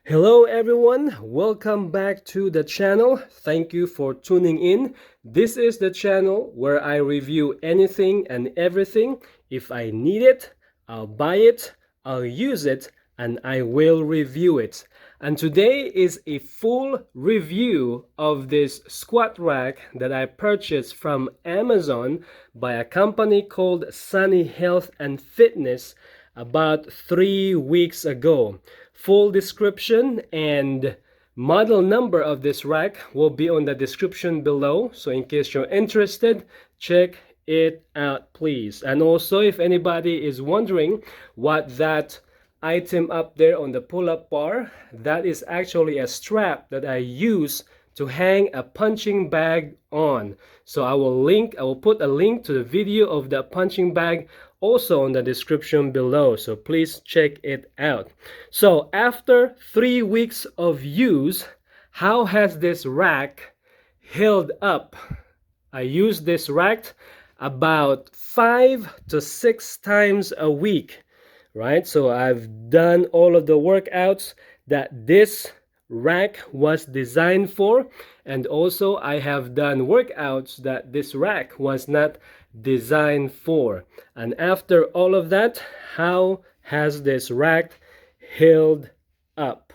Hello everyone, welcome back to the channel. Thank you for tuning in. This is the channel where I review anything and everything. If I need it, I'll buy it, I'll use it, and I will review it. And today is a full review of this squat rack that I purchased from Amazon by a company called Sunny Health and Fitness about 3 weeks ago. Full description and model number of this rack will be on the description below, so in case you're interested, check it out please. And also, if anybody is wondering what that item up there on the pull-up bar, that is actually a strap that I use to hang a punching bag on. So I will put a link to the video of the punching bag also in the description below, so please check it out. So after 3 weeks of use, how has this rack held up? I use this rack about 5 to 6 times a week, right? So I've done all of the workouts that this rack was designed for, and also I have done workouts that this rack was not designed for. And after all of that, how has this rack held up?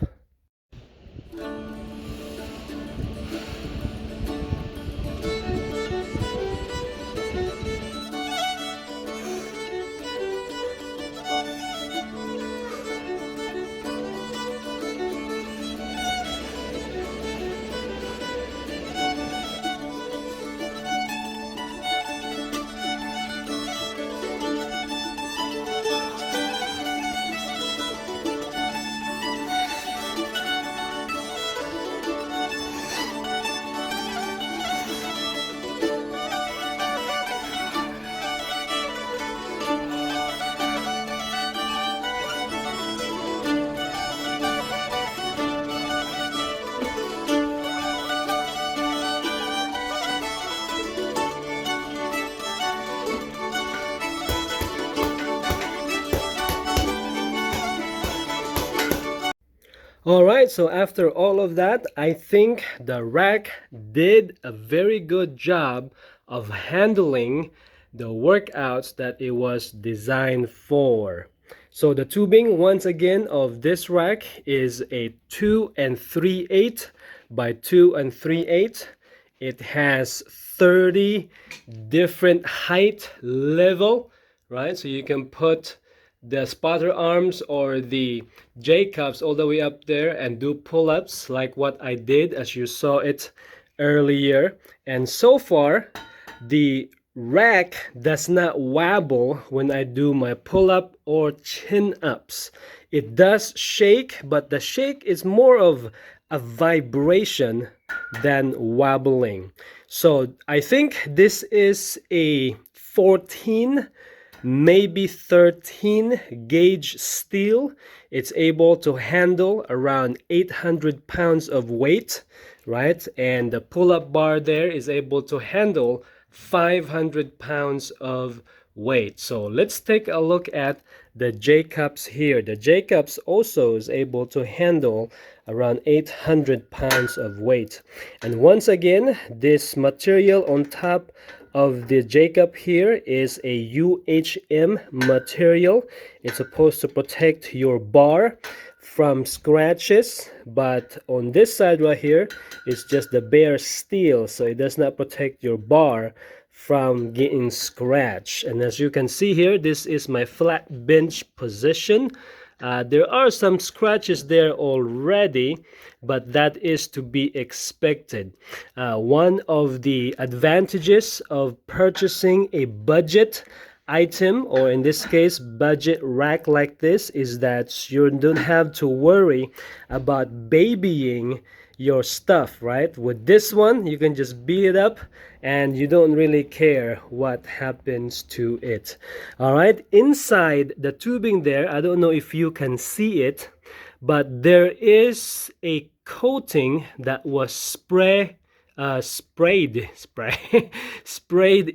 Alright, so after all of that, I think the rack did a very good job of handling the workouts that it was designed for. So the tubing, once again, of this rack is a 2 3/8 by 2 3/8. It has 30 different height level, right? So you can put the spotter arms or the J cups all the way up there and do pull-ups like what I did, as you saw it earlier. And so far, the rack does not wobble when I do my pull-up or chin-ups. It does shake, but the shake is more of a vibration than wobbling. So I think this is a 14, maybe 13 gauge steel. It's able to handle around 800 pounds of weight, right? And the pull-up bar there is able to handle 500 pounds of weight. So let's take a look at the J cups here. The J cups also is able to handle around 800 pounds of weight. And once again, this material on top of the J cup here is a UHM material. It's supposed to protect your bar from scratches, but on this side right here is just the bare steel, so it does not protect your bar from getting scratched. And as you can see here, this is my flat bench position. There are some scratches there already, but that is to be expected. One of the advantages of purchasing a budget item, or in this case budget rack like this, is that you don't have to worry about babying your stuff, right? With this one, you can just beat it up and you don't really care what happens to it. All right, inside the tubing there, I don't know if you can see it, but there is a coating that was sprayed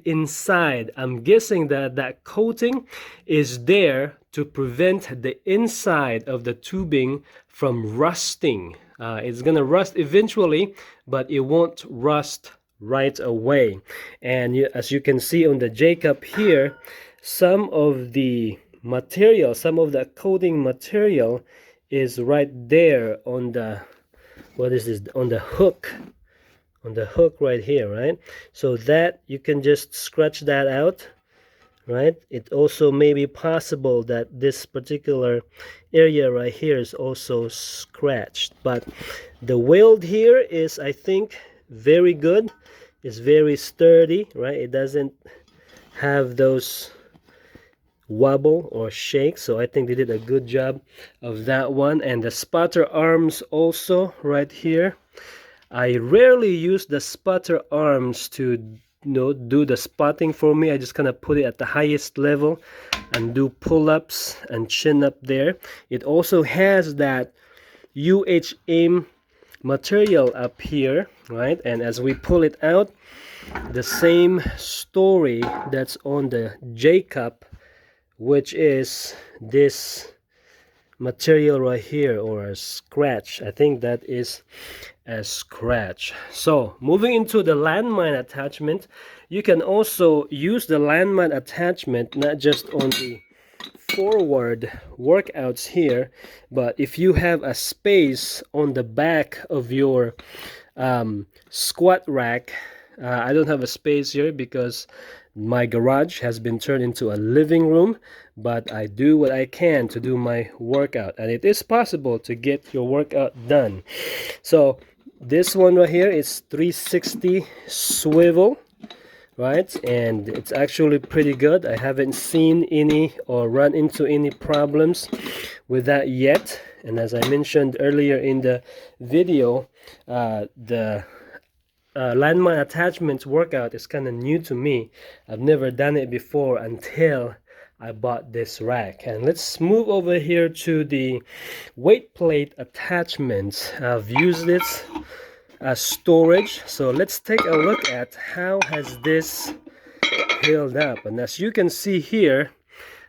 inside. I'm guessing that that coating is there to prevent the inside of the tubing from rusting. It's gonna rust eventually, but it won't rust right away. And as you can see on the J-cup here, some of the material, some of the coating material is right there on the, what is this, on the hook right here, right? So that you can just scratch that out, right? It also may be possible that this particular area right here is also scratched, but the weld here is, I think, very good. It's very sturdy, right? It doesn't have those wobble or shake, so I think they did a good job of that one. And the spotter arms also right here, I rarely use the spotter arms to do the spotting for me. I just kind of put it at the highest level and do pull-ups and chin up there. It also has that UHM material up here, right? And as we pull it out, the same story that's on the J-cup, which is this material right here, or a scratch. I think that is a scratch. So moving into the landmine attachment, you can also use the landmine attachment not just on the forward workouts here, but if you have a space on the back of your squat rack. I don't have a space here because my garage has been turned into a living room, but I do what I can to do my workout, and it is possible to get your workout done. So this one right here is 360 swivel, right? And it's actually pretty good. I haven't seen any or run into any problems with that yet. And as I mentioned earlier in the video, the landmine attachments workout is kind of new to me. I've never done it before until I bought this rack. And let's move over here to the weight plate attachments. I've used it as storage, so let's take a look at how has this held up. And as you can see here,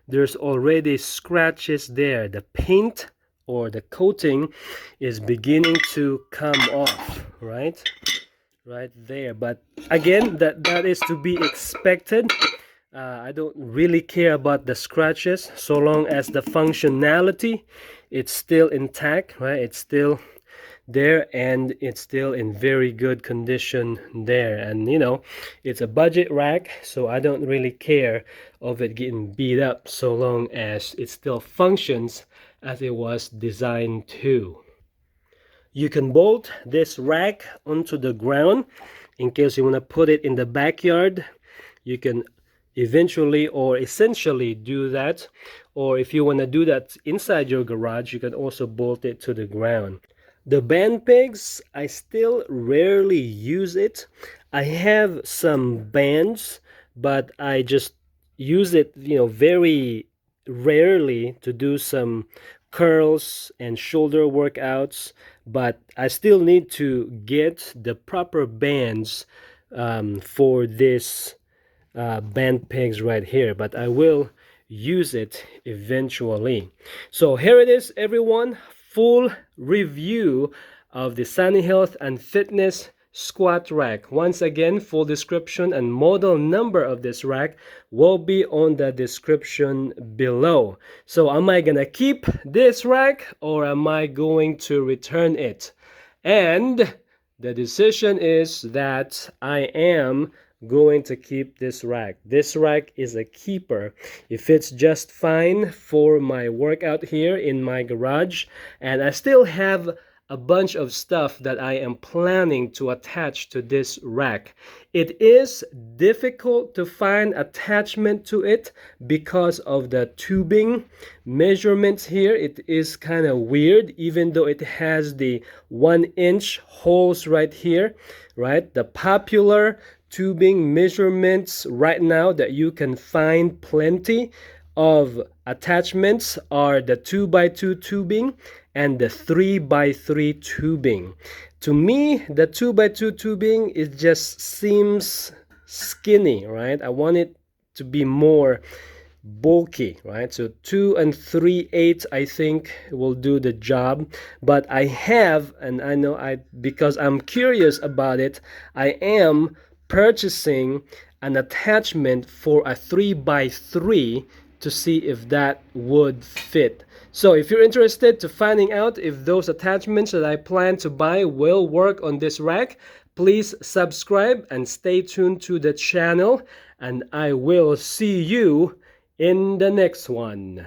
there's already scratches there. The paint or the coating is beginning to come off, right there. But again, that is to be expected. I don't really care about the scratches so long as the functionality, it's still intact, right? It's still there and it's still in very good condition there. And it's a budget rack, so I don't really care of it getting beat up so long as it still functions as it was designed to. You can bolt this rack onto the ground in case you want to put it in the backyard. You can eventually or essentially do that, or if you want to do that inside your garage, you can also bolt it to the ground. The band pegs, I still rarely use it. I have some bands, but I just use it very rarely to do some curls and shoulder workouts, but I still need to get the proper bands for this band pegs right here, but I will use it eventually. So here it is, everyone. Full review of the Sunny Health and Fitness squat rack. Once again, full description and model number of this rack will be on the description below. So am I gonna keep this rack or am I going to return it? And the decision is that I am going to keep this rack. This rack is a keeper. It fits just fine for my workout here in my garage, and I still have a bunch of stuff that I am planning to attach to this rack. It is difficult to find attachment to it because of the tubing measurements here. It is kind of weird, even though it has the 1-inch holes right here, right? The popular tubing measurements right now that you can find plenty of attachments are the 2x2 tubing and the 3x3 tubing. To me, the 2x2 tubing, it just seems skinny, right? I want it to be more bulky, right? So 2 and 3/8 I think will do the job. But I have, and I know because I'm curious about it, I am purchasing an attachment for a 3x3 to see if that would fit. So if you're interested to finding out if those attachments that I plan to buy will work on this rack, please subscribe and stay tuned to the channel, and I will see you in the next one.